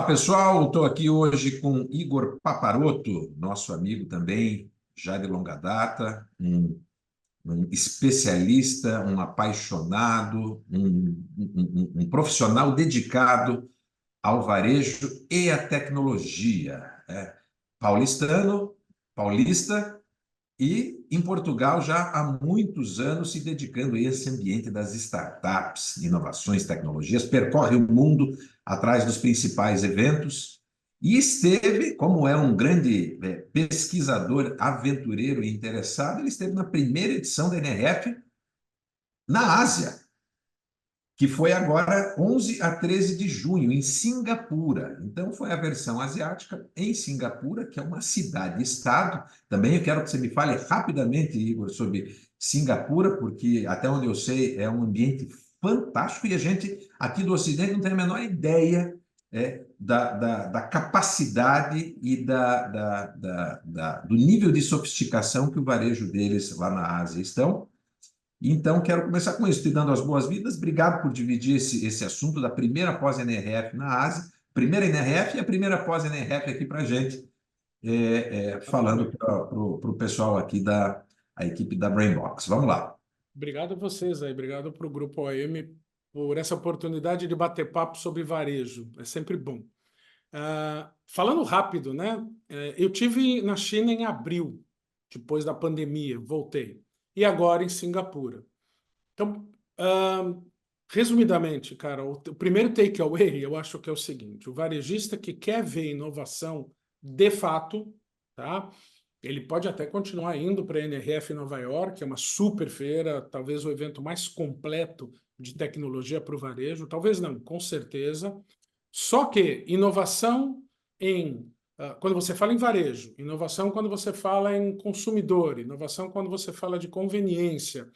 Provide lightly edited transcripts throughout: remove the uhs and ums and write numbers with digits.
Pessoal. Estou aqui hoje com Igor Paparoto, nosso amigo também, já de longa data, um especialista, um apaixonado, um profissional dedicado ao varejo e à tecnologia. Paulistano, paulista, e em Portugal já há muitos anos se dedicando a esse ambiente das startups, inovações, tecnologias, percorre o mundo atrás dos principais eventos e esteve, como é um grande pesquisador, aventureiro e interessado, ele esteve na primeira edição da NRF na Ásia, que foi agora 11 a 13 de junho, em Singapura. Então, foi a versão asiática em Singapura, que é uma cidade-estado. Também eu quero que você me fale rapidamente, Igor, sobre Singapura, porque, até onde eu sei, é um ambiente fantástico e a gente, aqui do Ocidente, não tem a menor ideia da capacidade e do nível de sofisticação que o varejo deles lá na Ásia estão. Então, quero começar com isso, te dando as boas-vindas. Obrigado por dividir esse assunto da primeira pós-NRF na Ásia, primeira NRF e a primeira pós-NRF aqui para a gente, falando para o pessoal aqui a equipe da Brainbox. Vamos lá. Obrigado a vocês aí, obrigado para o Grupo OM por essa oportunidade de bater papo sobre varejo, é sempre bom. Falando rápido, né? Eu tive na China em abril, depois da pandemia, voltei. E agora em Singapura. Então, resumidamente, cara, o primeiro takeaway eu acho que é o seguinte: o varejista que quer ver inovação de fato, tá? Ele pode até continuar indo para a NRF em Nova York, que é uma super feira, talvez o evento mais completo de tecnologia para o varejo, talvez não, com certeza. Só que inovação quando você fala em varejo, inovação quando você fala em consumidor, inovação quando você fala de conveniência,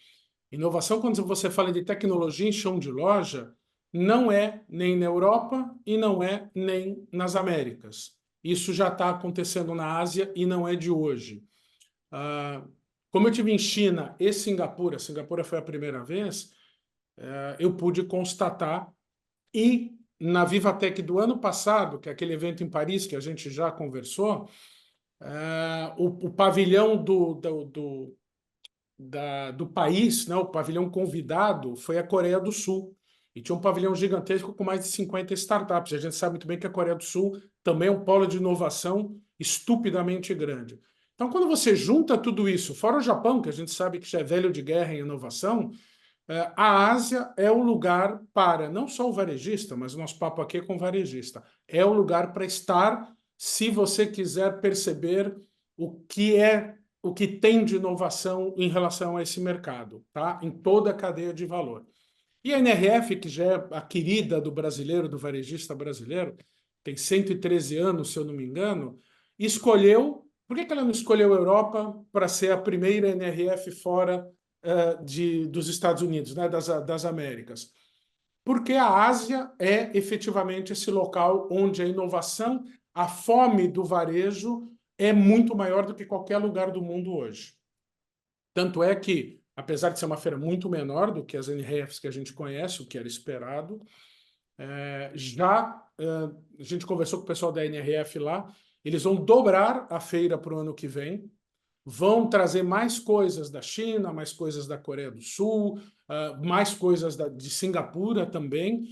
inovação quando você fala de tecnologia em chão de loja, não é nem na Europa e não é nem nas Américas. Isso já está acontecendo na Ásia e não é de hoje. Como eu tive em China e Singapura foi a primeira vez, eu pude constatar. E na Vivatech do ano passado, que é aquele evento em Paris que a gente já conversou, o pavilhão do país, né, o pavilhão convidado, foi a Coreia do Sul. E tinha um pavilhão gigantesco com mais de 50 startups. A gente sabe muito bem que a Coreia do Sul também é um polo de inovação estupidamente grande. Então, quando você junta tudo isso, fora o Japão, que a gente sabe que já é velho de guerra em inovação, a Ásia é o lugar para, não só o varejista, mas o nosso papo aqui é com o varejista, é o lugar para estar se você quiser perceber o que tem de inovação em relação a esse mercado, tá? Em toda a cadeia de valor. E a NRF, que já é a querida do brasileiro, do varejista brasileiro, tem 113 anos, se eu não me engano, escolheu. Por que ela não escolheu a Europa para ser a primeira NRF fora dos Estados Unidos, né, das Américas? Porque a Ásia é efetivamente esse local onde a inovação, a fome do varejo é muito maior do que qualquer lugar do mundo hoje. Tanto é que, apesar de ser uma feira muito menor do que as NRFs que a gente conhece, o que era esperado, a gente conversou com o pessoal da NRF lá, eles vão dobrar a feira para o ano que vem, vão trazer mais coisas da China, mais coisas da Coreia do Sul, mais coisas de Singapura também.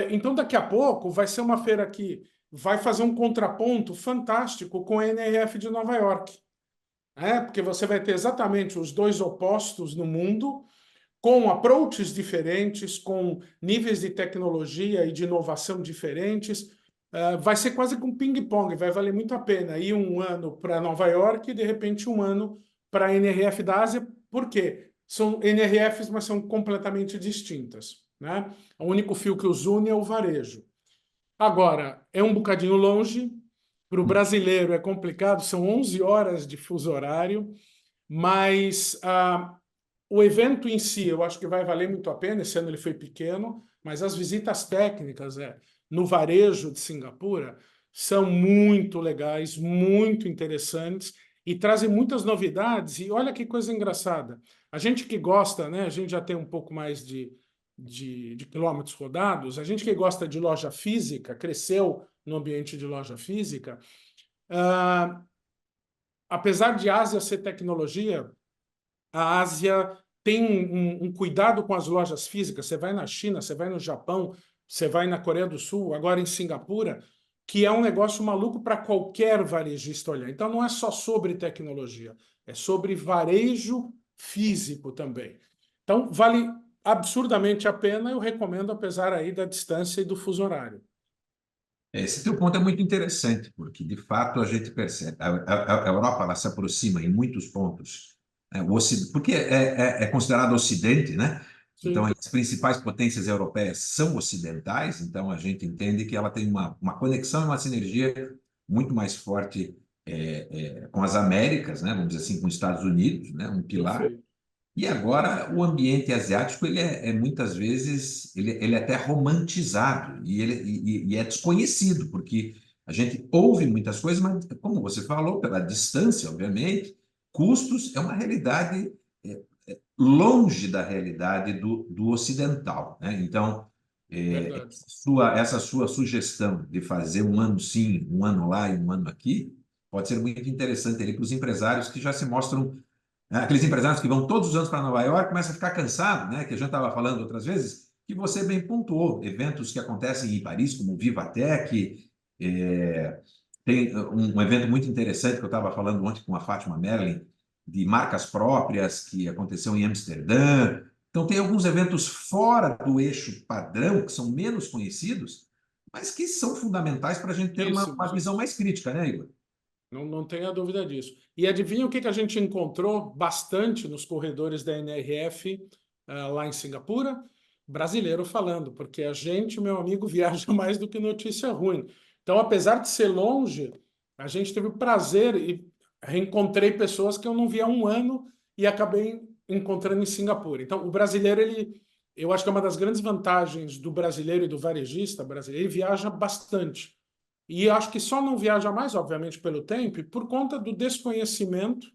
Então, daqui a pouco, vai ser uma feira que vai fazer um contraponto fantástico com a NRF de Nova York. Porque você vai ter exatamente os dois opostos no mundo, com approaches diferentes, com níveis de tecnologia e de inovação diferentes. Vai ser quase com ping-pong, vai valer muito a pena ir um ano para Nova York e, de repente, um ano para a NRF da Ásia. Por quê? São NRFs, mas são completamente distintas, né? O único fio que os une é o varejo. Agora, é um bocadinho longe, para o brasileiro é complicado, são 11 horas de fuso horário, mas o evento em si, eu acho que vai valer muito a pena. Esse ano ele foi pequeno, mas as visitas técnicas no varejo de Singapura são muito legais, muito interessantes e trazem muitas novidades. E olha que coisa engraçada. A gente que gosta, né? A gente já tem um pouco mais de quilômetros rodados. A gente que gosta de loja física, cresceu no ambiente de loja física. Apesar de Ásia ser tecnologia, a Ásia tem um cuidado com as lojas físicas. Você vai na China, você vai no Japão, você vai na Coreia do Sul, agora em Singapura, que é um negócio maluco para qualquer varejista olhar. Então, não é só sobre tecnologia, é sobre varejo físico também. Então, vale absurdamente a pena, eu recomendo, apesar aí da distância e do fuso horário. Esse teu ponto é muito interessante, porque de fato a gente percebe, a Europa ela se aproxima em muitos pontos, né, porque é considerado Ocidente, né? Então Sim, as principais potências europeias são ocidentais, então a gente entende que ela tem uma conexão e uma sinergia muito mais forte com as Américas, né? Vamos dizer assim, com os Estados Unidos, né? Um pilar. perfeito. E agora o ambiente asiático ele é muitas vezes ele é até romantizado e é desconhecido porque a gente ouve muitas coisas, mas como você falou, pela distância, obviamente, custos é uma realidade longe da realidade do ocidental, né? Então, Verdade. essa sua sugestão de fazer um ano sim, um ano lá e um ano aqui, pode ser muito interessante ali para os empresários que já se mostram, né, aqueles empresários que vão todos os anos para Nova York, começam a ficar cansados, né? Que a gente estava falando outras vezes, que você bem pontuou, eventos que acontecem em Paris, como o Vivatech, tem um evento muito interessante que eu estava falando ontem com a Fátima Merlin, de marcas próprias, que aconteceu em Amsterdã. Então, tem alguns eventos fora do eixo padrão, que são menos conhecidos, mas que são fundamentais para a gente ter uma Muitíssimos. visão mais crítica, né, Igor? Não tenha dúvida disso. E adivinha o que a gente encontrou bastante nos corredores da NRF lá em Singapura? Brasileiro falando, porque a gente, meu amigo, viaja mais do que notícia ruim. Então, apesar de ser longe, a gente teve o prazer e reencontrei pessoas que eu não via há um ano e acabei encontrando em Singapura. Então, o brasileiro, eu acho que é uma das grandes vantagens do brasileiro e do varejista brasileiro, ele viaja bastante. E acho que só não viaja mais, obviamente, pelo tempo, por conta do desconhecimento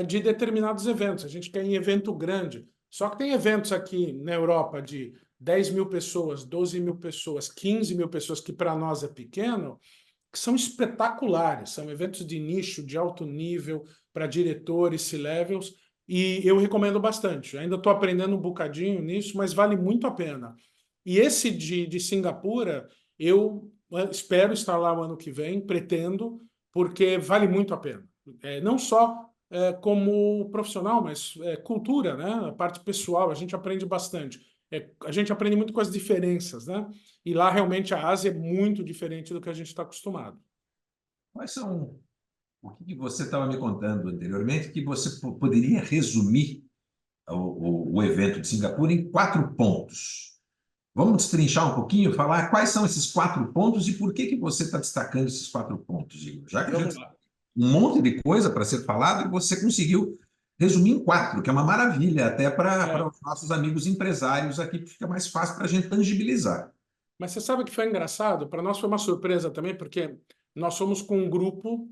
de determinados eventos. A gente quer em evento grande. Só que tem eventos aqui na Europa de 10 mil pessoas, 12 mil pessoas, 15 mil pessoas, que para nós é pequeno, que são espetaculares. São eventos de nicho, de alto nível, para diretores, C-levels, e eu recomendo bastante. Ainda estou aprendendo um bocadinho nisso, mas vale muito a pena. E esse de Singapura, eu espero estar lá o ano que vem, pretendo, porque vale muito a pena. Não só como profissional, mas cultura, né? A parte pessoal, a gente aprende bastante. A gente aprende muito com as diferenças, né? E lá realmente a Ásia é muito diferente do que a gente está acostumado. Quais são o que você estava me contando anteriormente, que você poderia resumir o evento de Singapura em 4 pontos? Vamos destrinchar um pouquinho, falar quais são esses 4 pontos e por que você está destacando esses 4 pontos, Igor? Já que a Vamos gente lá. tem um monte de coisa para ser falado e você conseguiu resumir em 4, que é uma maravilha até para É, os nossos amigos empresários aqui, porque fica mais fácil para a gente tangibilizar. mas você sabe que foi engraçado? Para nós foi uma surpresa também, porque nós somos com um grupo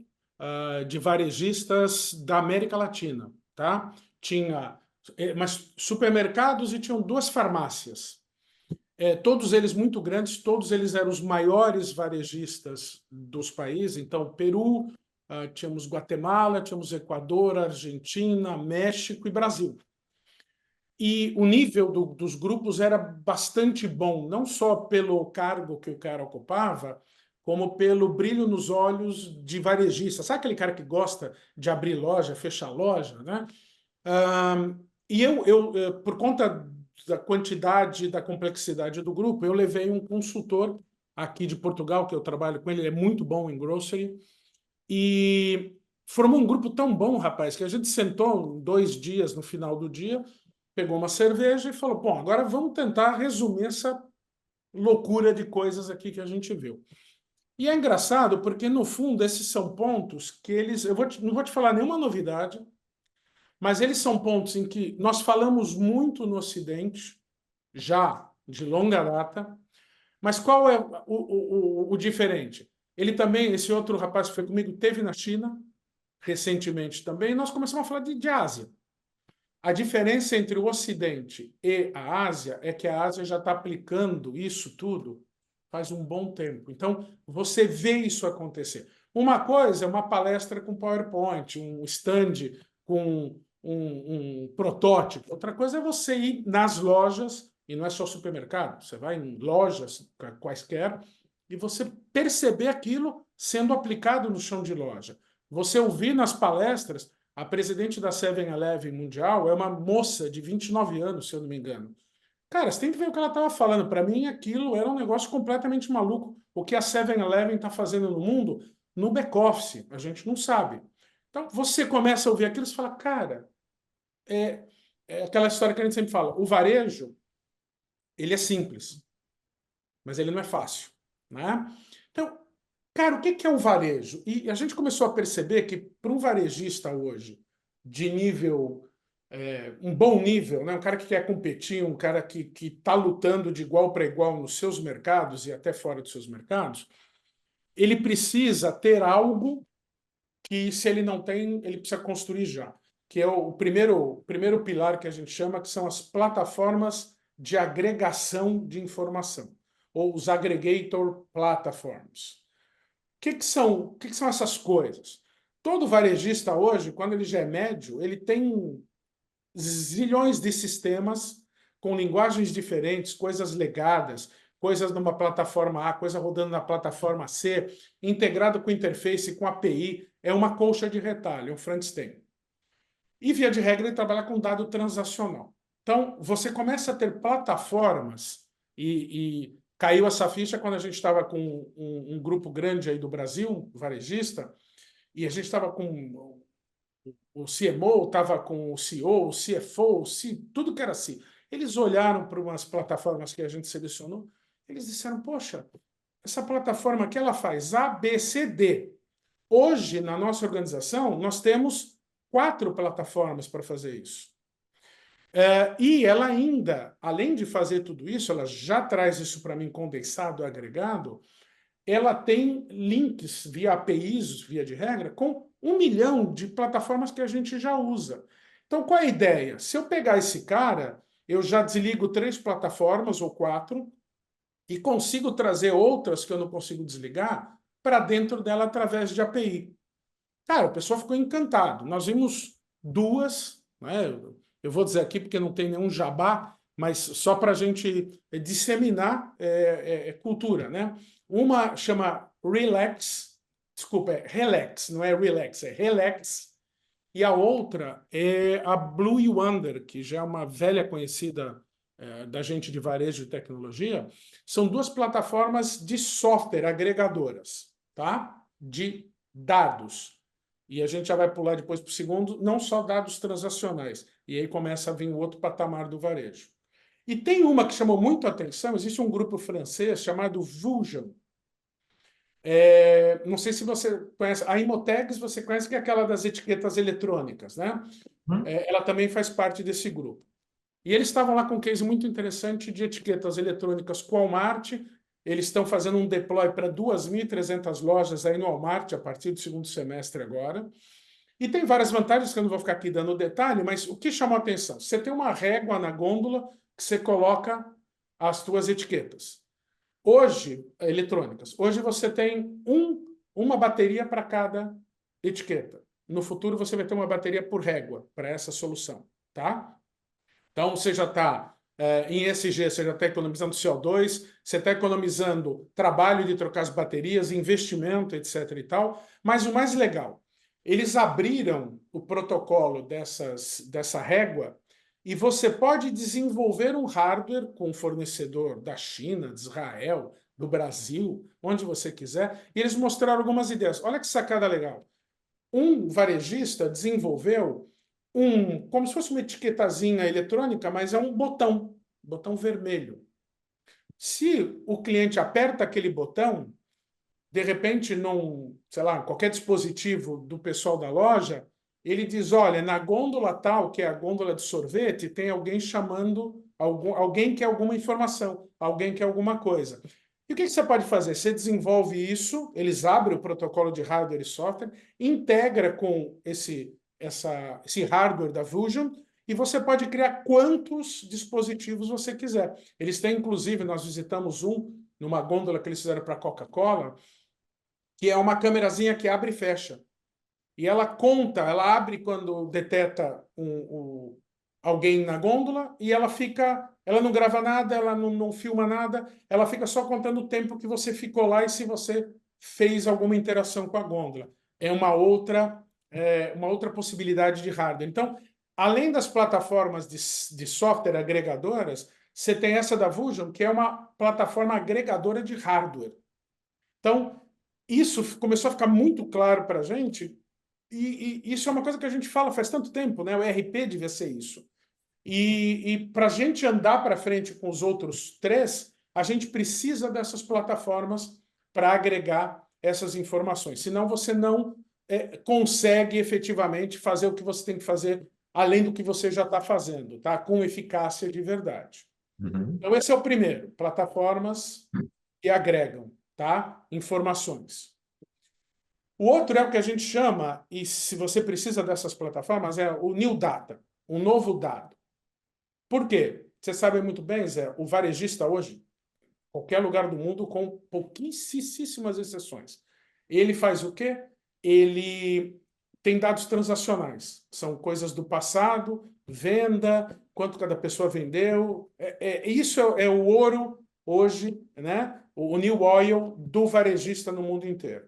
de varejistas da América Latina, tá? Tinha mas supermercados e tinham duas farmácias. Todos eles muito grandes, todos eles eram os maiores varejistas dos países. Então, Peru, tínhamos Guatemala, tínhamos Equador, Argentina, México e Brasil. E o nível dos grupos era bastante bom, não só pelo cargo que o cara ocupava, como pelo brilho nos olhos de varejista. Sabe aquele cara que gosta de abrir loja, fechar loja, né? E por conta da quantidade, da complexidade do grupo, eu levei um consultor aqui de Portugal, que eu trabalho com ele, ele é muito bom em grocery, e formou um grupo tão bom, rapaz, que a gente sentou 2 dias no final do dia, pegou uma cerveja e falou: bom, agora vamos tentar resumir essa loucura de coisas aqui que a gente viu. E é engraçado porque, no fundo, esses são pontos que eles. Não vou te falar nenhuma novidade, mas eles são pontos em que nós falamos muito no Ocidente, já de longa data, mas qual é o diferente? Ele também, esse outro rapaz que foi comigo, teve na China recentemente também, e nós começamos a falar de Ásia. A diferença entre o Ocidente e a Ásia é que a Ásia já está aplicando isso tudo faz um bom tempo. Então, você vê isso acontecer. Uma coisa é uma palestra com PowerPoint, um stand com um protótipo. Outra coisa é você ir nas lojas, e não é só supermercado, você vai em lojas quaisquer, e você perceber aquilo sendo aplicado no chão de loja. Você ouvir nas palestras, a presidente da 7-Eleven Mundial é uma moça de 29 anos, se eu não me engano. Cara, você tem que ver o que ela estava falando. Para mim, aquilo era um negócio completamente maluco. O que a 7-Eleven está fazendo no mundo, no back-office, a gente não sabe. Então, você começa a ouvir aquilo e fala, cara, é aquela história que a gente sempre fala, o varejo, ele é simples, mas ele não é fácil, né? Então, cara, o que é o varejo? E a gente começou a perceber que para um varejista hoje, de nível, um bom nível, né? Um cara que quer competir, um cara que está lutando de igual para igual nos seus mercados e até fora dos seus mercados, ele precisa ter algo que, se ele não tem, ele precisa construir já, que é o primeiro pilar que a gente chama, que são as plataformas de agregação de informação, ou os aggregator platforms. O que são essas coisas? Todo varejista hoje, quando ele já é médio, ele tem zilhões de sistemas com linguagens diferentes, coisas legadas, coisas numa plataforma A, coisa rodando na plataforma C, integrado com interface, com API, é uma colcha de retalho, um front-end. E, via de regra, ele trabalha com dado transacional. Então, você começa a ter plataformas, e caiu essa ficha quando a gente estava com um grupo grande aí do Brasil, varejista, e a gente estava com o CMO, estava com o CEO, o CFO, tudo que era assim. Eles olharam para umas plataformas que a gente selecionou, eles disseram, poxa, essa plataforma aqui ela faz A, B, C, D. Hoje, na nossa organização, nós temos 4 plataformas para fazer isso. E ela ainda, além de fazer tudo isso, ela já traz isso para mim condensado, agregado, ela tem links via APIs, via de regra, com 1 milhão de plataformas que a gente já usa. Então, qual é a ideia? Se eu pegar esse cara, eu já desligo 3 plataformas ou 4 e consigo trazer outras que eu não consigo desligar para dentro dela através de API. Cara, o pessoal ficou encantado. Nós vimos 2, né? Eu vou dizer aqui porque não tem nenhum jabá, mas só para a gente disseminar cultura, né? Uma chama Relax, desculpa, é Relax, não é Relax, é Relax. E a outra é a Blue Yonder, que já é uma velha conhecida da gente de varejo e tecnologia. São 2 plataformas de software agregadoras, tá? De dados. E a gente já vai pular depois para o segundo, não só dados transacionais. E aí começa a vir o outro patamar do varejo. E tem uma que chamou muito a atenção, existe um grupo francês chamado Vusion. Não sei se você conhece, a Imotex você conhece, que é aquela das etiquetas eletrônicas, né? Ela também faz parte desse grupo. E eles estavam lá com um case muito interessante de etiquetas eletrônicas com o Walmart. Eles estão fazendo um deploy para 2.300 lojas aí no Walmart a partir do segundo semestre agora. E tem várias vantagens que eu não vou ficar aqui dando detalhe, mas o que chamou a atenção? Você tem uma régua na gôndola que você coloca as suas etiquetas. Hoje, eletrônicas, hoje você tem uma bateria para cada etiqueta. No futuro você vai ter uma bateria por régua para essa solução, tá? Então, você já está em ESG, você já está economizando CO2, você está economizando trabalho de trocar as baterias, investimento, etc. e tal. Mas o mais legal, eles abriram o protocolo dessa régua e você pode desenvolver um hardware com um fornecedor da China, de Israel, do Brasil, onde você quiser. E eles mostraram algumas ideias. Olha que sacada legal. Um varejista desenvolveu como se fosse uma etiquetazinha eletrônica, mas é um botão vermelho. Se o cliente aperta aquele botão, de repente, sei lá, qualquer dispositivo do pessoal da loja, ele diz, olha, na gôndola tal, que é a gôndola de sorvete, tem alguém chamando, alguém quer alguma informação, alguém quer alguma coisa. E o que você pode fazer? Você desenvolve isso, eles abrem o protocolo de hardware e software, integra com esse hardware da Vusion, e você pode criar quantos dispositivos você quiser. Eles têm, inclusive, nós visitamos numa gôndola que eles fizeram para a Coca-Cola, que é uma câmerazinha que abre e fecha. E ela conta, ela abre quando detecta alguém na gôndola e ela não grava nada, ela não filma nada, ela fica só contando o tempo que você ficou lá e se você fez alguma interação com a gôndola. É uma outra possibilidade de hardware. Então, além das plataformas de software agregadoras, você tem essa da Vusion, que é uma plataforma agregadora de hardware. Então, isso começou a ficar muito claro para a gente, e isso é uma coisa que a gente fala faz tanto tempo, né? O ERP devia ser isso. E para a gente andar para frente com os outros três, a gente precisa dessas plataformas para agregar essas informações. Senão você não consegue efetivamente fazer o que você tem que fazer além do que você já está fazendo, tá? Com eficácia de verdade. Uhum. Então, esse é o primeiro, plataformas que agregam, tá? Informações. O outro é o que a gente chama, e se você precisa dessas plataformas, é o New Data, um novo dado. Por quê? Você sabe muito bem, Zé, o varejista hoje, qualquer lugar do mundo, com pouquíssimas exceções, ele faz o quê? Ele tem dados transacionais. São coisas do passado, venda, quanto cada pessoa vendeu. Isso é o ouro hoje, né? O new oil do varejista no mundo inteiro.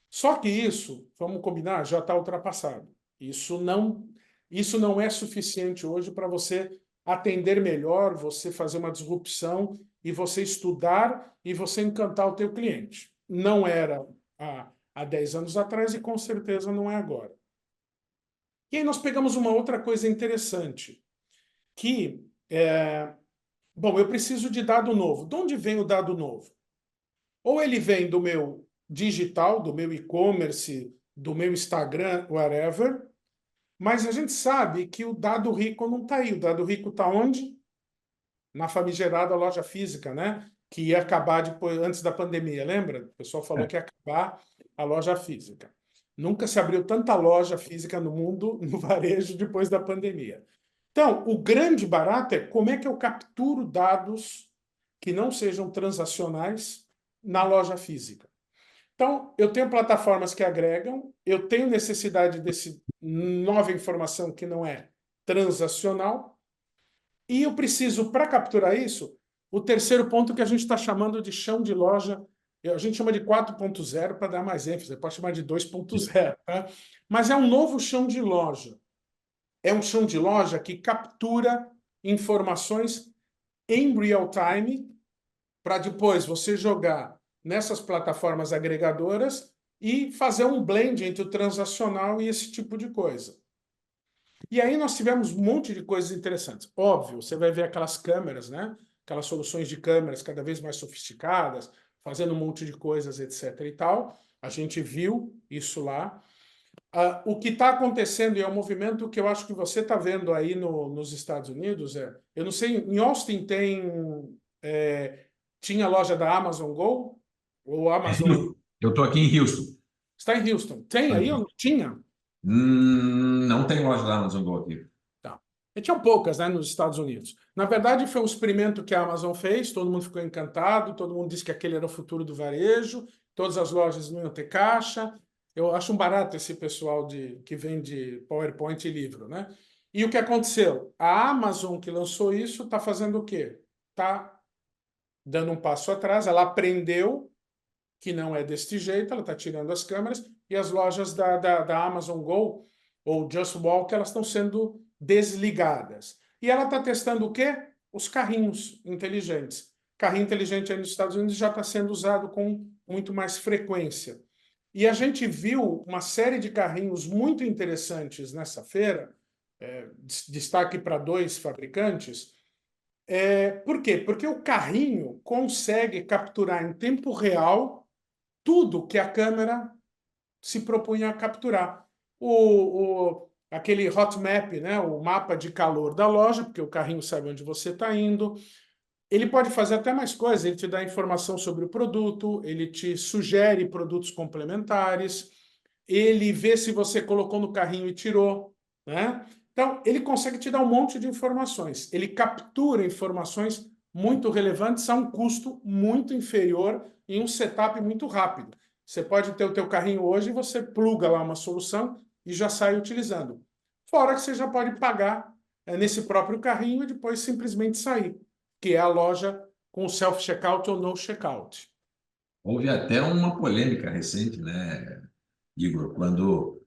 Só que isso, vamos combinar, já está ultrapassado. Isso não é suficiente hoje para você atender melhor, você fazer uma disrupção e você estudar e você encantar o teu cliente. Não era há 10 anos atrás e com certeza não é agora. E aí nós pegamos uma outra coisa interessante, que bom, eu preciso de dado novo. De onde vem o dado novo? Ou ele vem do meu digital, do meu e-commerce, do meu Instagram, whatever, mas a gente sabe que o dado rico não está aí. O dado rico está onde? Na famigerada loja física, né? Que ia acabar depois, antes da pandemia, lembra? O pessoal falou que ia acabar a loja física. Nunca se abriu tanta loja física no mundo, no varejo, depois da pandemia. Então, o grande barato é como é que eu capturo dados que não sejam transacionais na loja física. Então, eu tenho plataformas que agregam, eu tenho necessidade desse nova informação que não é transacional, e eu preciso, para capturar isso, o terceiro ponto que a gente está chamando de chão de loja, a gente chama de 4.0 para dar mais ênfase, pode chamar de 2.0, tá? Mas é um novo chão de loja. É um chão de loja que captura informações em real time para depois você jogar nessas plataformas agregadoras e fazer um blend entre o transacional e esse tipo de coisa. E aí nós tivemos um monte de coisas interessantes. Óbvio, você vai ver aquelas câmeras, né? Aquelas soluções de câmeras cada vez mais sofisticadas, fazendo um monte de coisas, etc. e tal. A gente viu isso lá. O que está acontecendo, e é um movimento que eu acho que você está vendo aí nos Estados Unidos, eu não sei, em Austin tinha loja da Amazon Go? Ou Amazon... Eu estou aqui em Houston. Está em Houston. Tem aí ou não tinha? Não tem loja da Amazon Go aqui. Tá. E tinham poucas, né, nos Estados Unidos. Na verdade, foi um experimento que a Amazon fez, todo mundo ficou encantado, todo mundo disse que aquele era o futuro do varejo, todas as lojas não iam ter caixa. Eu acho um barato esse pessoal que vende PowerPoint e livro, né? E o que aconteceu? A Amazon que lançou isso está fazendo o quê? Está dando um passo atrás, ela aprendeu que não é deste jeito, ela está tirando as câmeras, e as lojas da Amazon Go ou Just Walk, elas estão sendo desligadas. E ela está testando o quê? Os carrinhos inteligentes. Carrinho inteligente aí nos Estados Unidos já está sendo usado com muito mais frequência. E a gente viu uma série de carrinhos muito interessantes nessa feira, destaque para 2 fabricantes. Por quê? Porque o carrinho consegue capturar em tempo real tudo que a câmera se propunha a capturar. Aquele hot map, né? O mapa de calor da loja, porque o carrinho sabe onde você está indo. Ele pode fazer até mais coisas, ele te dá informação sobre o produto, ele te sugere produtos complementares, ele vê se você colocou no carrinho e tirou, né? Então, ele consegue te dar um monte de informações. Ele captura informações muito relevantes a um custo muito inferior em um setup muito rápido. Você pode ter o teu carrinho hoje e você pluga lá uma solução e já sai utilizando. Fora que você já pode pagar nesse próprio carrinho e depois simplesmente sair, que é a loja com self-checkout ou no checkout. Houve até uma polêmica recente, né, Igor, quando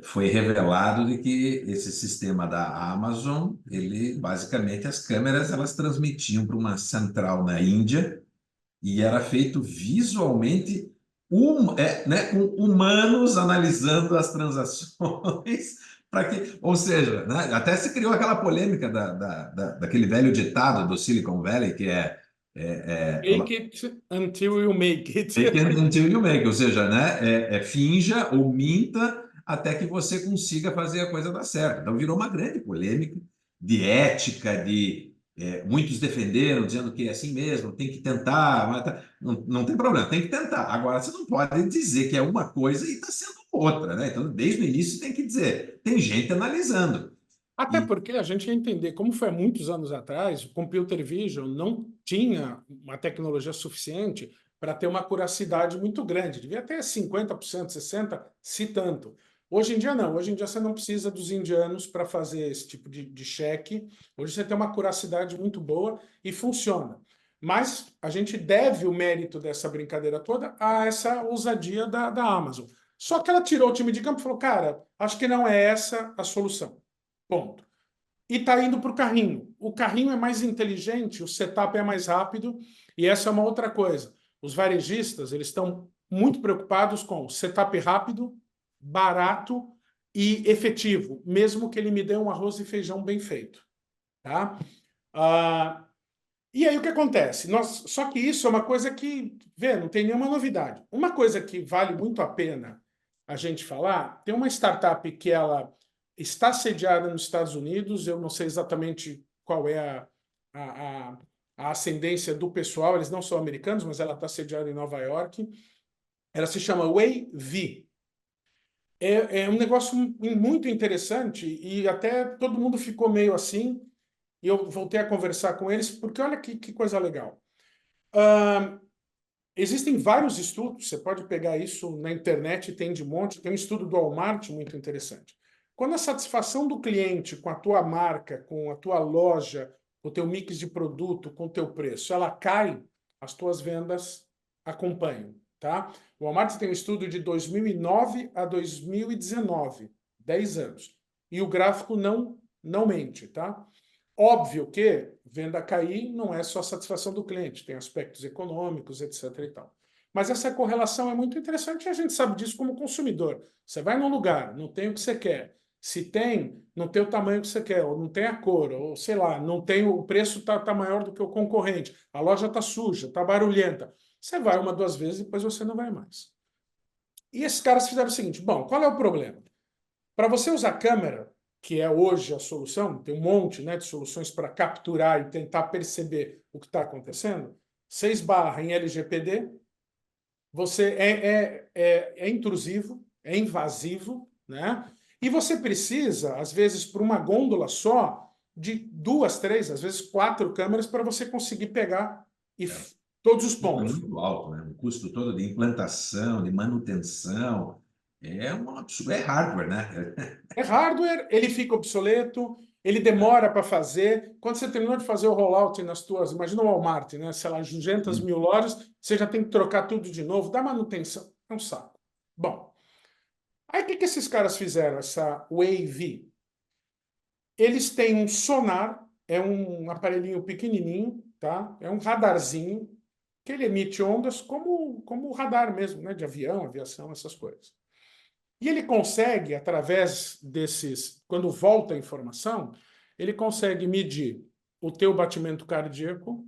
foi revelado de que esse sistema da Amazon, ele basicamente as câmeras elas transmitiam para uma central na Índia e era feito visualmente né, com humanos analisando as transações para que, ou seja, né, até se criou aquela polêmica daquele velho ditado do Silicon Valley que Take it until you make it. fake it until you make, ou seja, né, finja ou minta até que você consiga fazer a coisa dar certo. Então virou uma grande polêmica de ética, muitos defenderam, dizendo que é assim mesmo, tem que tentar, não tem problema, tem que tentar. Agora, você não pode dizer que é uma coisa e está sendo outra, né? Então, desde o início, tem que dizer, tem gente analisando. Até E porque a gente ia entender, como foi há muitos anos atrás, o computer vision não tinha uma tecnologia suficiente para ter uma curacidade muito grande. Devia ter 50%, 60%, se tanto. Hoje em dia não. Hoje em dia você não precisa dos indianos para fazer esse tipo de cheque. Hoje você tem uma curacidade muito boa e funciona. Mas a gente deve o mérito dessa brincadeira toda a essa ousadia da Amazon. Só que ela tirou o time de campo e falou, cara, acho que não é essa a solução. Ponto. E está indo para o carrinho. O carrinho é mais inteligente, o setup é mais rápido, e essa é uma outra coisa. Os varejistas eles estão muito preocupados com setup rápido, barato e efetivo, mesmo que ele me dê um arroz e feijão bem feito. Tá? E aí o que acontece? Só que isso é uma coisa que, vê, não tem nenhuma novidade. Uma coisa que vale muito a pena a gente falar, tem uma startup que ela está sediada nos Estados Unidos, eu não sei exatamente qual é a, a, a ascendência do pessoal, eles não são americanos, mas ela está sediada em Nova York. Ela se chama Wayve. É um negócio muito interessante e até todo mundo ficou meio assim, e eu voltei a conversar com eles, porque olha que coisa legal. Existem vários estudos, você pode pegar isso na internet, tem de monte, tem um estudo do Walmart muito interessante. Quando a satisfação do cliente com a tua marca, com a tua loja, com o teu mix de produto, com o teu preço, ela cai, as tuas vendas acompanham, tá? O Walmart tem um estudo de 2009 a 2019, 10 anos. E o gráfico não mente, tá? Óbvio que venda cair não é só a satisfação do cliente, tem aspectos econômicos, etc. e tal. Mas essa correlação é muito interessante e a gente sabe disso como consumidor. Você vai num lugar, não tem o que você quer. Se tem, não tem o tamanho que você quer, ou não tem a cor, ou sei lá, não tem o preço tá maior do que o concorrente, a loja está suja, está barulhenta. Você vai uma, duas vezes, depois você não vai mais. E esses caras fizeram o seguinte: bom, qual é o problema? Para você usar câmera, que é hoje a solução, tem um monte, né, de soluções para capturar e tentar perceber o que está acontecendo. Você esbarra em LGPD, você é intrusivo, é invasivo, né? E você precisa, às vezes, para uma gôndola só, de duas, três, às vezes quatro câmeras para você conseguir pegar todos os custo é pontos. muito alto, né? O custo todo de implantação, de manutenção, é hardware, né? É hardware, ele fica obsoleto, ele demora para fazer. Quando você terminou de fazer o rollout nas tuas, imagina o Walmart, né? Sei lá, 200 mil lojas, você já tem que trocar tudo de novo, dá manutenção, é um saco. Bom, aí o que esses caras fizeram, essa Wave? Eles têm um sonar, é um aparelhinho pequenininho, tá? É um radarzinho, que ele emite ondas como o radar mesmo, né? De avião, aviação, essas coisas. E ele consegue, através desses, quando volta a informação, ele consegue medir o teu batimento cardíaco,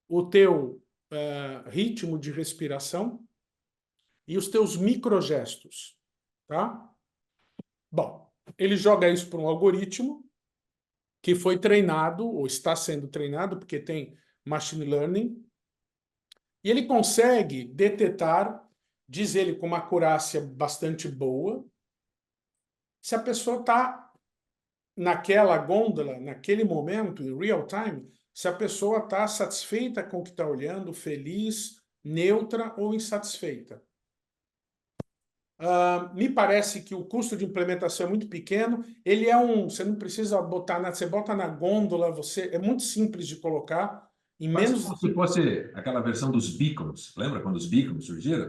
o teu ritmo de respiração e os teus microgestos, tá? Bom, ele joga isso para um algoritmo que foi treinado, ou está sendo treinado, porque tem machine learning, e ele consegue detectar, diz ele com uma acurácia bastante boa, se a pessoa está naquela gôndola, naquele momento, em real time, se a pessoa está satisfeita com o que está olhando, feliz, neutra ou insatisfeita. Me parece que o custo de implementação é muito pequeno. Ele é você não precisa botar nada, você bota na gôndola, é muito simples de colocar. Em Quase menos como se fosse aquela versão dos beacons. Lembra quando os beacons surgiram?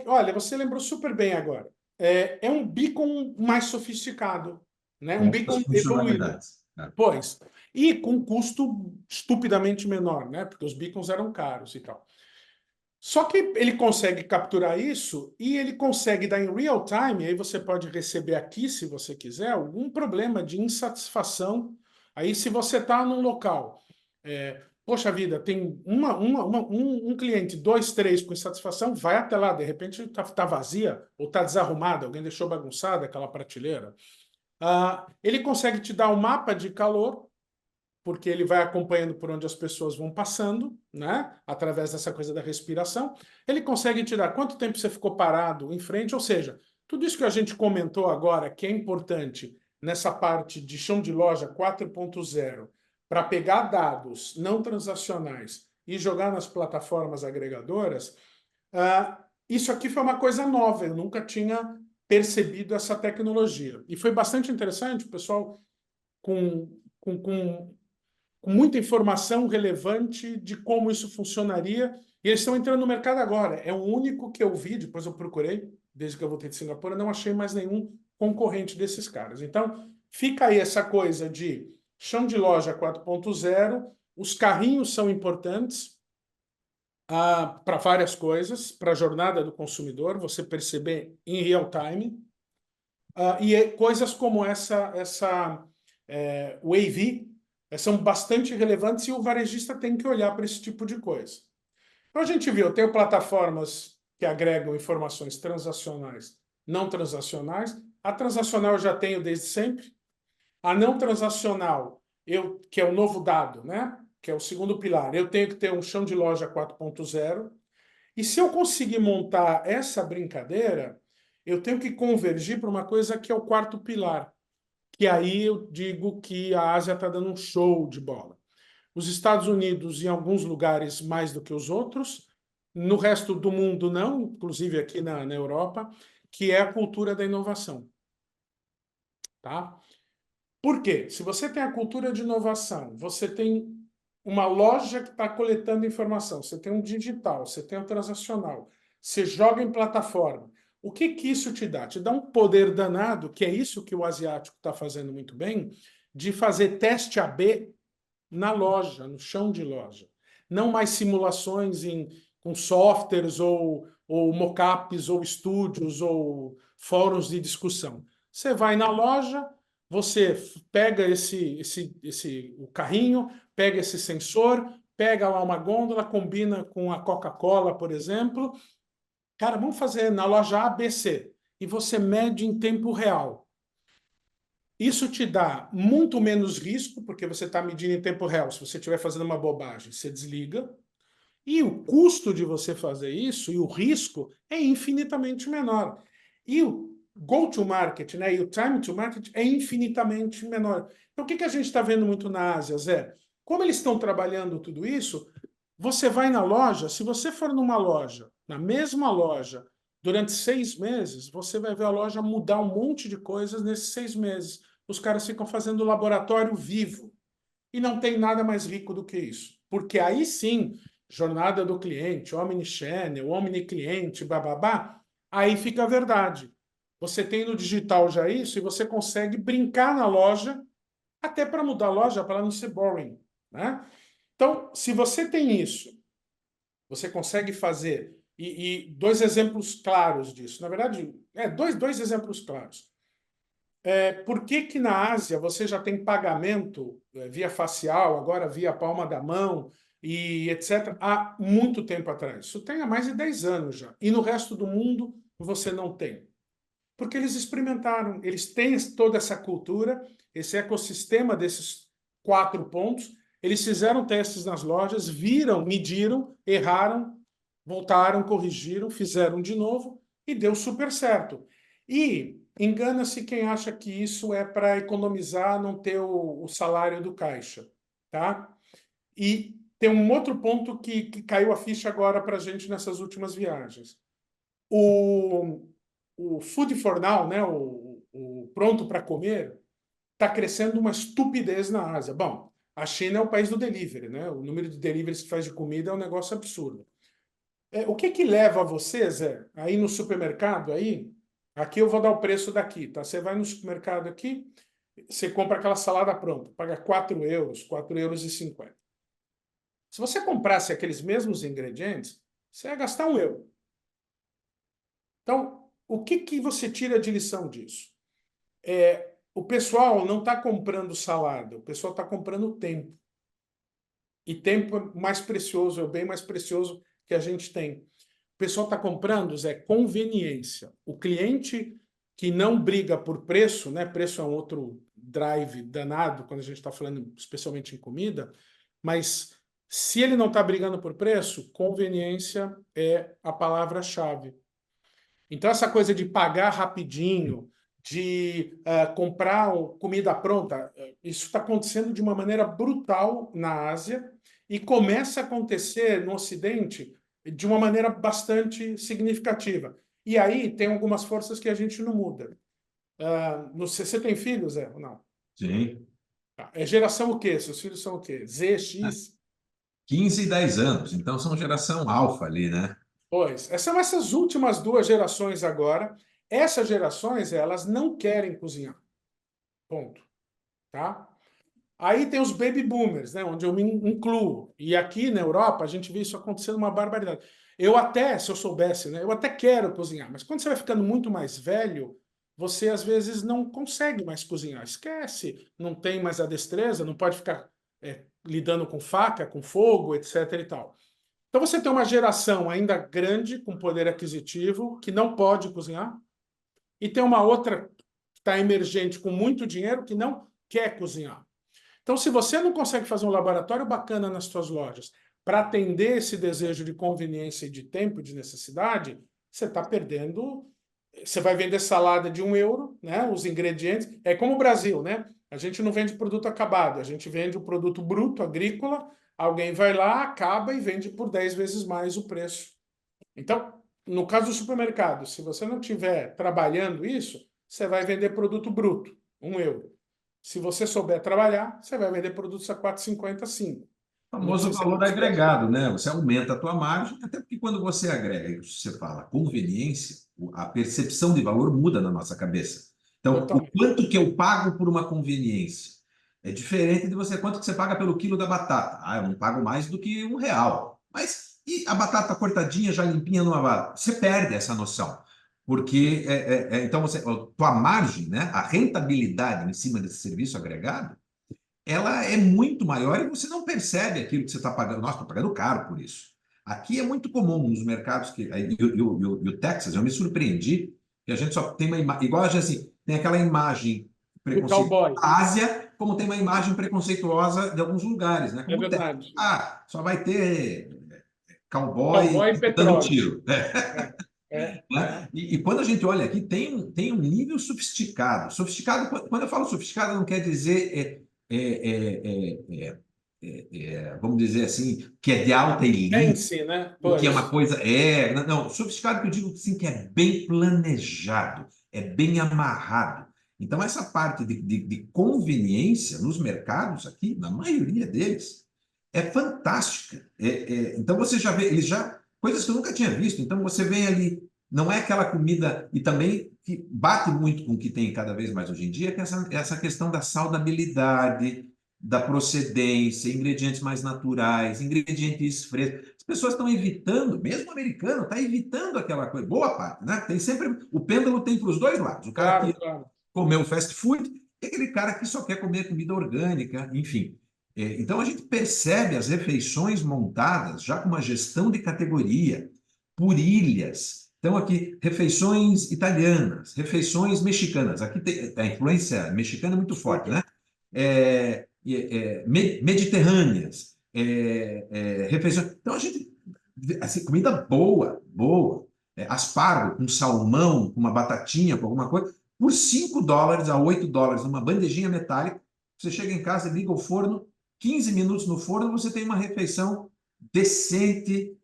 olha, você lembrou super bem agora. É um beacon mais sofisticado, né? Com Um outras beacon evoluído. funcionalidades, né? Pois. E com custo estupidamente menor, né? Porque os beacons eram caros e tal. Só que ele consegue capturar isso e ele consegue dar em real time, aí você pode receber aqui, se você quiser, algum problema de insatisfação. Aí, se você está num local, poxa vida, tem um cliente, dois, três com insatisfação, vai até lá, de repente está vazia ou está desarrumada, alguém deixou bagunçada aquela prateleira. Ele consegue te dar um mapa de calor, porque ele vai acompanhando por onde as pessoas vão passando, né? Através dessa coisa da respiração. Ele consegue te dar quanto tempo você ficou parado em frente, ou seja, tudo isso que a gente comentou agora, que é importante nessa parte de chão de loja 4.0, para pegar dados não transacionais e jogar nas plataformas agregadoras, isso aqui foi uma coisa nova, eu nunca tinha percebido essa tecnologia. E foi bastante interessante, o pessoal com muita informação relevante de como isso funcionaria. E eles estão entrando no mercado agora. É o único que eu vi, depois eu procurei, desde que eu voltei de Singapura, não achei mais nenhum concorrente desses caras. Então, fica aí essa coisa de chão de loja 4.0, os carrinhos são importantes para várias coisas, para a jornada do consumidor, você perceber em real time, coisas como o AV, são bastante relevantes e o varejista tem que olhar para esse tipo de coisa. Então a gente viu, eu tenho plataformas que agregam informações transacionais, não transacionais. A transacional eu já tenho desde sempre. A não transacional, que é o novo dado, né? Que é o segundo pilar, eu tenho que ter um chão de loja 4.0. E se eu conseguir montar essa brincadeira, eu tenho que convergir para uma coisa que é o quarto pilar, que aí eu digo que a Ásia está dando um show de bola. Os Estados Unidos, em alguns lugares, mais do que os outros, no resto do mundo, não, inclusive aqui na Europa, que é a cultura da inovação. Tá? Por quê? Se você tem a cultura de inovação, você tem uma loja que está coletando informação, você tem um digital, você tem um transacional, você joga em plataforma. O que isso te dá? Te dá um poder danado, que é isso que o asiático está fazendo muito bem, de fazer teste AB na loja, no chão de loja. Não mais simulações com softwares ou mockups ou estúdios ou fóruns de discussão. Você vai na loja, você pega o carrinho, pega esse sensor, pega lá uma gôndola, combina com a Coca-Cola, por exemplo. Cara, vamos fazer na loja ABC. E você mede em tempo real. Isso te dá muito menos risco, porque você está medindo em tempo real. Se você estiver fazendo uma bobagem, você desliga. E o custo de você fazer isso e o risco é infinitamente menor. E o go-to-market, né, e o time-to-market é infinitamente menor. Então, o que a gente está vendo muito na Ásia, Zé? Como eles estão trabalhando tudo isso, você vai na loja, se você for numa loja, na mesma loja, durante 6 meses, você vai ver a loja mudar um monte de coisas nesses 6 meses. Os caras ficam fazendo laboratório vivo. E não tem nada mais rico do que isso. Porque aí sim, jornada do cliente, omnichannel, omnicliente, bababá, aí fica a verdade. Você tem no digital já isso e você consegue brincar na loja, até para mudar a loja, para ela não ser boring. Né? Então, se você tem isso, você consegue fazer. E dois exemplos claros disso. Na verdade, dois exemplos claros. Por que na Ásia você já tem pagamento via facial, agora via palma da mão e etc., há muito tempo atrás? Isso tem há mais de 10 anos já. E no resto do mundo você não tem. Porque eles experimentaram, eles têm toda essa cultura, esse ecossistema desses 4 pontos. Eles fizeram testes nas lojas, viram, mediram, erraram, voltaram, corrigiram, fizeram de novo e deu super certo. E engana-se quem acha que isso é para economizar, não ter o salário do caixa, tá? E tem um outro ponto que caiu a ficha agora para a gente nessas últimas viagens. O Food for Now, né, o pronto para comer, está crescendo uma estupidez na Ásia. Bom, a China é o país do delivery, né? O número de deliveries que faz de comida é um negócio absurdo. O que que leva você, Zé, aí no supermercado, aí, aqui eu vou dar o preço daqui, tá? Você vai no supermercado aqui, você compra aquela salada pronta, paga 4 euros, 4,50 euros. Se você comprasse aqueles mesmos ingredientes, você ia gastar 1 euro. Então, o que que você tira de lição disso? O pessoal não está comprando salada, o pessoal está comprando tempo. E tempo é mais precioso, é o bem mais precioso que a gente tem. O pessoal está comprando, Zé, conveniência. O cliente que não briga por preço, né? Preço é um outro drive danado quando a gente está falando especialmente em comida, mas se ele não está brigando por preço, conveniência é a palavra-chave. Então, essa coisa de pagar rapidinho, de comprar comida pronta, isso está acontecendo de uma maneira brutal na Ásia e começa a acontecer no Ocidente de uma maneira bastante significativa. E aí tem algumas forças que a gente não muda. Você tem filhos, Zé? Ou não? Sim. É geração o quê? Seus filhos são o quê? Z, Ah, X? 15 e 10 anos, então são geração alfa ali, né? Pois, são essas últimas duas gerações agora. Essas gerações, elas não querem cozinhar. Ponto. Tá? Aí tem os baby boomers, né, onde eu me incluo. E aqui na Europa a gente vê isso acontecendo uma barbaridade. Eu até, se eu soubesse, né, eu até quero cozinhar, mas quando você vai ficando muito mais velho, você às vezes não consegue mais cozinhar. Esquece, não tem mais a destreza, não pode ficar lidando com faca, com fogo, etc. e tal. Então você tem uma geração ainda grande, com poder aquisitivo, que não pode cozinhar, e tem uma outra que está emergente com muito dinheiro que não quer cozinhar. Então, se você não consegue fazer um laboratório bacana nas suas lojas para atender esse desejo de conveniência e de tempo, de necessidade, você está perdendo. Você vai vender salada de 1 euro, né? Os ingredientes. É como o Brasil, né? A gente não vende produto acabado, a gente vende o produto bruto, agrícola. Alguém vai lá, acaba e vende por 10 vezes mais o preço. Então, no caso do supermercado, se você não estiver trabalhando isso, você vai vender produto bruto, 1 euro. Se você souber trabalhar, você vai vender produtos a 4,50, 5. O Não famoso sei se valor é isso. agregado, né? Você aumenta a tua margem, até porque quando você agrega, você fala conveniência, a percepção de valor muda na nossa cabeça. Então, o Totalmente. quanto que eu pago por uma conveniência é diferente de você quanto que você paga pelo quilo da batata. Ah, eu não pago mais do que R$ 1. Mas e a batata cortadinha, já limpinha numa vara? Você perde essa noção. Porque, então, a tua margem, né? A rentabilidade em cima desse serviço agregado, ela é muito maior e você não percebe aquilo que você está pagando. Nossa, estou pagando caro por isso. Aqui é muito comum nos mercados que. E o Texas, eu me surpreendi que a gente só tem uma imagem. Igual a gente assim, tem aquela imagem Do preconceituosa cowboy. da Ásia, como tem uma imagem preconceituosa de alguns lugares, né? É Como o Texas. verdade. Ah, só vai ter cowboy Cowboy e dando petróleo. tiro. É, é, é. Né? E quando a gente olha aqui, tem um nível sofisticado. Sofisticado, quando eu falo sofisticado, não quer dizer, vamos dizer assim, que é de alta elite, Fancy, né? ou que é uma Pois. coisa. Não, sofisticado que eu digo sim, que é bem planejado, é bem amarrado. Então, essa parte de conveniência nos mercados aqui, na maioria deles, é fantástica. Então, você já vê, eles já coisas que eu nunca tinha visto. Então, você vem ali, não é aquela comida, e também que bate muito com o que tem cada vez mais hoje em dia, que é essa questão da saudabilidade, da procedência, ingredientes mais naturais, ingredientes frescos. As pessoas estão evitando, mesmo o americano está evitando aquela coisa, boa parte, né? Tem sempre, o pêndulo tem para os dois lados. O cara Claro, que claro. comeu fast food e aquele cara que só quer comer comida orgânica, enfim. Então, a gente percebe as refeições montadas já com uma gestão de categoria, por ilhas. Então, aqui, refeições italianas, refeições mexicanas. Aqui tem, a influência mexicana é muito forte, né? Super. Mediterrâneas, refeições. Então, a gente, assim, comida boa, boa. Aspargo com salmão, com uma batatinha, com alguma coisa, por US$ 5 a US$ 8, numa bandejinha metálica. Você chega em casa, liga o forno, 15 minutos no forno, você tem uma refeição decente,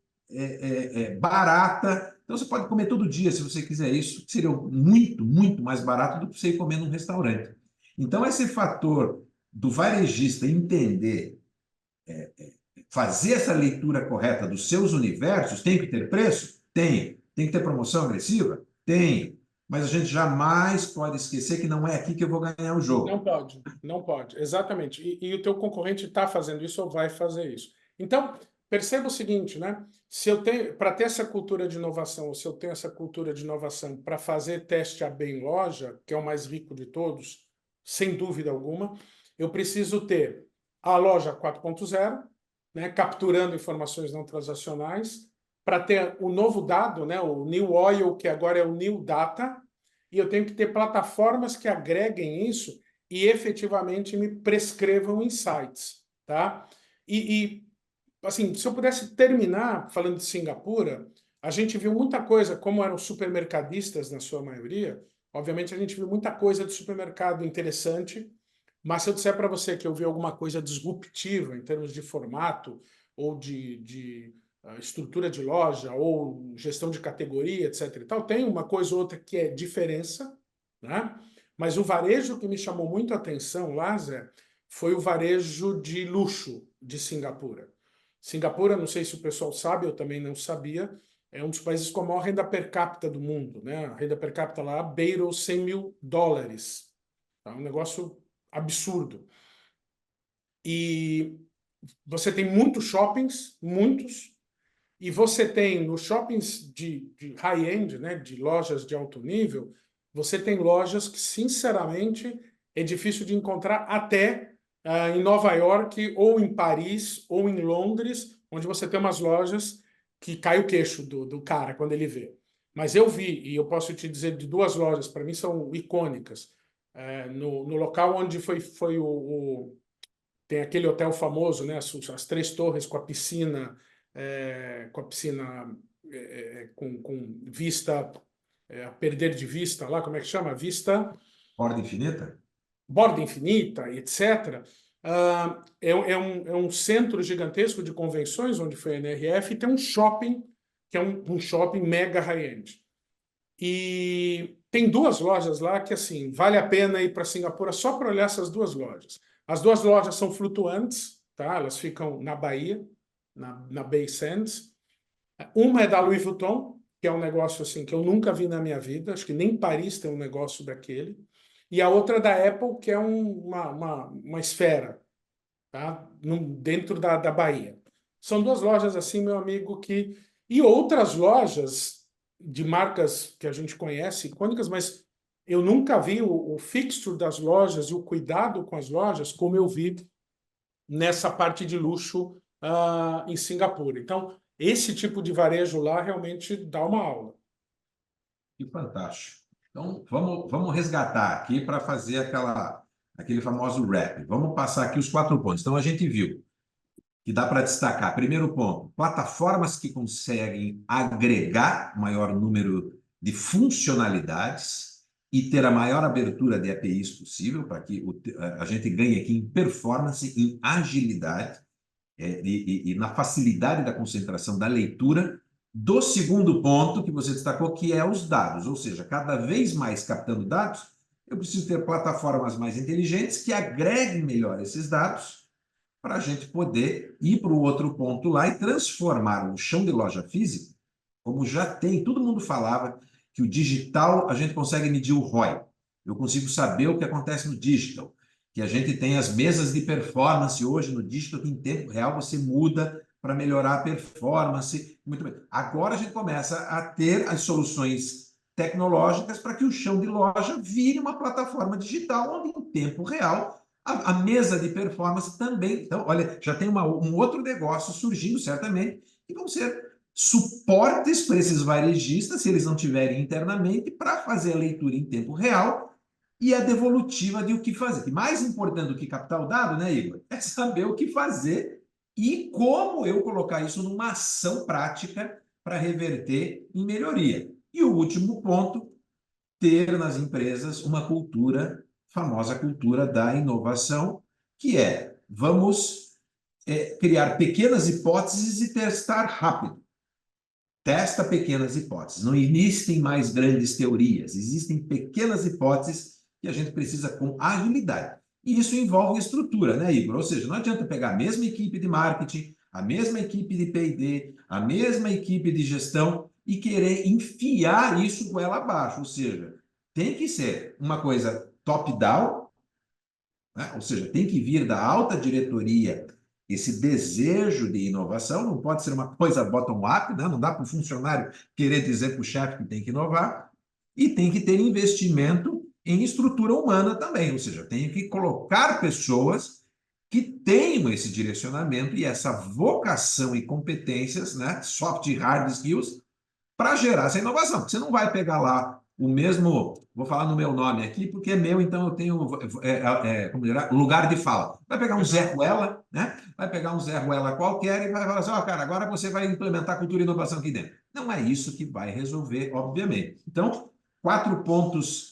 barata. Então, você pode comer todo dia, se você quiser isso, que seria muito, muito mais barato do que você ir comer num restaurante. Então, esse fator do varejista entender, fazer essa leitura correta dos seus universos, tem que ter preço? Tem. Tem que ter promoção agressiva? Tem. Mas a gente jamais pode esquecer que não é aqui que eu vou ganhar o jogo. Não pode, não pode, exatamente. E o teu concorrente está fazendo isso ou vai fazer isso. Então, perceba o seguinte, né? Se eu tenho, para ter essa cultura de inovação, ou se eu tenho essa cultura de inovação para fazer teste AB em loja, que é o mais rico de todos, sem dúvida alguma, eu preciso ter a loja 4.0, né, capturando informações não transacionais, para ter o novo dado, né, o New Oil, que agora é o New Data, e eu tenho que ter plataformas que agreguem isso e efetivamente me prescrevam insights, tá? Assim, se eu pudesse terminar falando de Singapura, a gente viu muita coisa, como eram supermercadistas na sua maioria, obviamente a gente viu muita coisa de supermercado interessante, mas se eu disser para você que eu vi alguma coisa disruptiva em termos de formato ou de estrutura de loja ou gestão de categoria, etc. e tal, tem uma coisa ou outra que é diferença, né? Mas o varejo que me chamou muito a atenção, Lázaro, foi o varejo de luxo de Singapura. Singapura, não sei se o pessoal sabe, eu também não sabia, é um dos países com a maior renda per capita do mundo, né? A renda per capita lá beira os US$ 100 mil. É um negócio absurdo. E você tem muitos shoppings, muitos, e você tem nos shoppings de high-end, né, de lojas de alto nível, você tem lojas que, sinceramente, é difícil de encontrar até em Nova York, ou em Paris, ou em Londres, onde você tem umas lojas que cai o queixo do cara quando ele vê. Mas eu vi, e eu posso te dizer de duas lojas, para mim são icônicas, no local onde foi tem aquele hotel famoso, né, as três torres com a piscina com vista, a perder de vista lá, como é que chama? Vista, Borda infinita? borda infinita, etc. É um centro gigantesco de convenções, onde foi a NRF, e tem um shopping, que é um shopping mega high-end. E tem duas lojas lá que, assim, vale a pena ir para Singapura só para olhar essas duas lojas. As duas lojas são flutuantes, tá? Elas ficam na Bahia, na Bay Sands. Uma é da Louis Vuitton, que é um negócio assim que eu nunca vi na minha vida, acho que nem Paris tem um negócio daquele. E a outra é da Apple, que é uma esfera, tá? Dentro da Bahia. São duas lojas assim, meu amigo, que... E outras lojas de marcas que a gente conhece, icônicas, mas eu nunca vi o fixture das lojas e o cuidado com as lojas como eu vi nessa parte de luxo em Singapura. Então, esse tipo de varejo lá realmente dá uma aula. Que fantástico. Então, vamos resgatar aqui para fazer aquele famoso wrap. Vamos passar aqui os 4 pontos. Então, a gente viu que dá para destacar. Primeiro ponto, plataformas que conseguem agregar maior número de funcionalidades e ter a maior abertura de APIs possível, para que a gente ganhe aqui em performance, em agilidade, e na facilidade da concentração da leitura. Do segundo ponto que você destacou, que é os dados, ou seja, cada vez mais captando dados, eu preciso ter plataformas mais inteligentes que agreguem melhor esses dados para a gente poder ir para o outro ponto lá e transformar um chão de loja física, como já tem, todo mundo falava que o digital a gente consegue medir o ROI. Eu consigo saber o que acontece no digital, que a gente tem as mesas de performance hoje no digital, que em tempo real você muda para melhorar a performance. Muito bem. Agora a gente começa a ter as soluções tecnológicas para que o chão de loja vire uma plataforma digital, onde em tempo real a mesa de performance também. Então, olha, já tem um outro negócio surgindo, certamente, que vão ser suportes para esses varejistas, se eles não tiverem internamente, para fazer a leitura em tempo real e a devolutiva de o que fazer. E mais importante do que captar o dado, né, Igor? É saber o que fazer e como eu colocar isso numa ação prática para reverter em melhoria. E o último ponto, ter nas empresas uma cultura, famosa cultura da inovação, que é vamos criar pequenas hipóteses e testar rápido. Testa pequenas hipóteses. Não existem mais grandes teorias, existem pequenas hipóteses que a gente precisa com agilidade. E isso envolve estrutura, né, Igor? Ou seja, não adianta pegar a mesma equipe de marketing, a mesma equipe de P&D, a mesma equipe de gestão e querer enfiar isso goela abaixo. Ou seja, tem que ser uma coisa top-down, né? Ou seja, tem que vir da alta diretoria esse desejo de inovação, não pode ser uma coisa bottom-up, né? Não dá para o funcionário querer dizer para o chefe que tem que inovar, e tem que ter investimento em estrutura humana também, ou seja, tem que colocar pessoas que tenham esse direcionamento e essa vocação e competências, né? Soft e hard skills, para gerar essa inovação. Porque você não vai pegar lá o mesmo, vou falar no meu nome aqui, porque é meu, então eu tenho como dirá, lugar de fala. Vai pegar um Zé Ruela, né? Vai pegar um Zé Ruela qualquer e vai falar assim, ó, cara, agora você vai implementar cultura e inovação aqui dentro. Não é isso que vai resolver, obviamente. Então, 4 pontos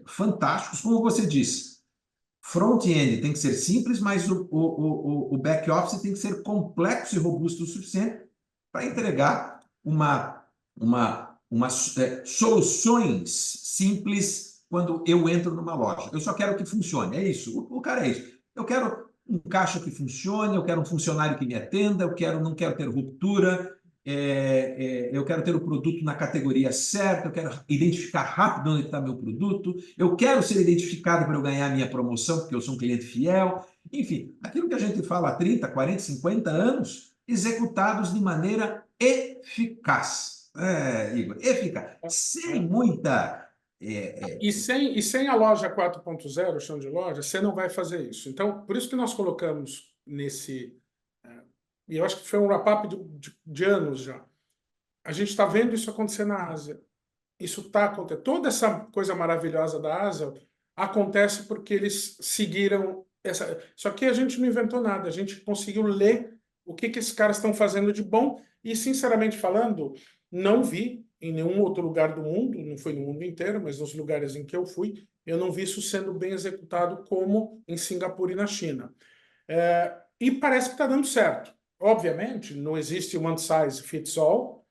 fantásticos, como você disse. Front-end tem que ser simples, mas o back-office tem que ser complexo e robusto o suficiente para entregar soluções simples quando eu entro numa loja. Eu só quero que funcione, é isso. O cara é isso. Eu quero um caixa que funcione, eu quero um funcionário que me atenda, não quero ter ruptura, eu quero ter o produto na categoria certa, eu quero identificar rápido onde está meu produto, eu quero ser identificado para eu ganhar minha promoção, porque eu sou um cliente fiel. Enfim, aquilo que a gente fala há 30, 40, 50 anos, executados de maneira eficaz. Igor, eficaz. Sem muita... E sem a loja 4.0, o chão de loja, você não vai fazer isso. Então, por isso que nós colocamos nesse... E eu acho que foi um wrap-up de anos já. A gente está vendo isso acontecer na Ásia. Isso está acontecendo. Toda essa coisa maravilhosa da Ásia acontece porque eles seguiram essa... Só que a gente não inventou nada. A gente conseguiu ler o que esses caras estão fazendo de bom e, sinceramente falando, não vi em nenhum outro lugar do mundo, não foi no mundo inteiro, mas nos lugares em que eu fui, eu não vi isso sendo bem executado como em Singapura e na China. E parece que está dando certo. Obviamente, não existe one size fits all,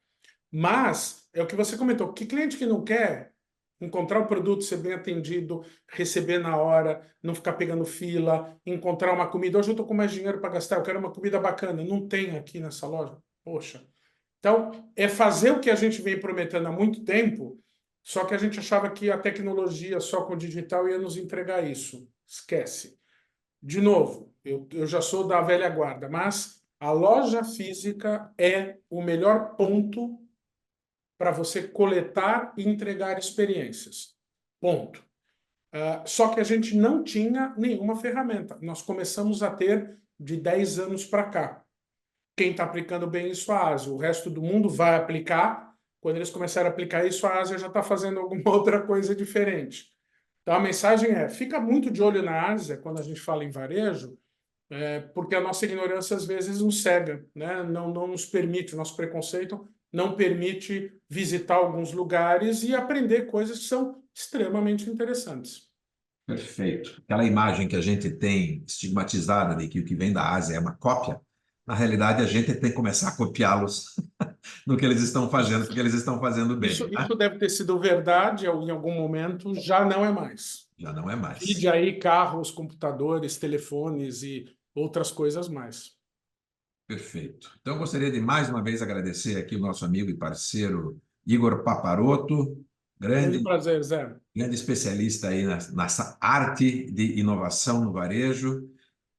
mas é o que você comentou. Que cliente que não quer encontrar o produto, ser bem atendido, receber na hora, não ficar pegando fila, encontrar uma comida. Hoje eu estou com mais dinheiro para gastar, eu quero uma comida bacana. Não tem aqui nessa loja. Poxa. Então, é fazer o que a gente vem prometendo há muito tempo, só que a gente achava que a tecnologia só com o digital ia nos entregar isso. Esquece. De novo, eu já sou da velha guarda, mas a loja física é o melhor ponto para você coletar e entregar experiências. Ponto. Só que a gente não tinha nenhuma ferramenta. Nós começamos a ter de 10 anos para cá. Quem está aplicando bem isso é a Ásia. O resto do mundo vai aplicar. Quando eles começarem a aplicar isso, a Ásia já está fazendo alguma outra coisa diferente. Então a mensagem é, fica muito de olho na Ásia quando a gente fala em varejo, porque a nossa ignorância às vezes nos cega, né? Não nos permite, o nosso preconceito não permite visitar alguns lugares e aprender coisas que são extremamente interessantes. Perfeito. Aquela imagem que a gente tem estigmatizada de que o que vem da Ásia é uma cópia, na realidade a gente tem que começar a copiá-los no que eles estão fazendo, porque eles estão fazendo bem. Isso Né? deve ter sido verdade em algum momento, já não é mais. Já não é mais. Vide aí carros, computadores, telefones e outras coisas mais. Perfeito. Então, eu gostaria de mais uma vez agradecer aqui o nosso amigo e parceiro Igor Paparoto, Grande grande prazer, Zé. especialista aí nessa arte de inovação no varejo,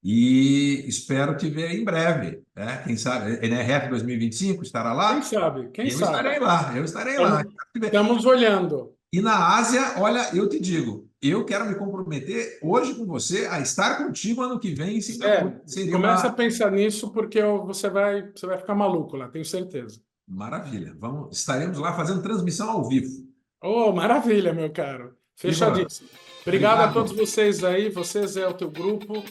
e espero te ver em breve, né? Quem sabe, NRF 2025 estará Quem lá? sabe? Quem Eu sabe? estarei lá, eu estarei lá. Estamos olhando. E na Ásia, olha, eu te digo, eu quero me comprometer hoje com você a estar contigo ano que vem em Singapura. Seria Começa a uma pensar nisso porque você vai ficar maluco lá, tenho certeza. maravilha. Estaremos lá fazendo transmissão ao vivo. Oh, maravilha, meu caro. Igor, Fechadíssimo. Obrigado a todos obrigado. vocês aí, vocês é o teu grupo,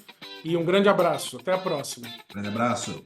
e um grande abraço. Até a próxima. Grande abraço.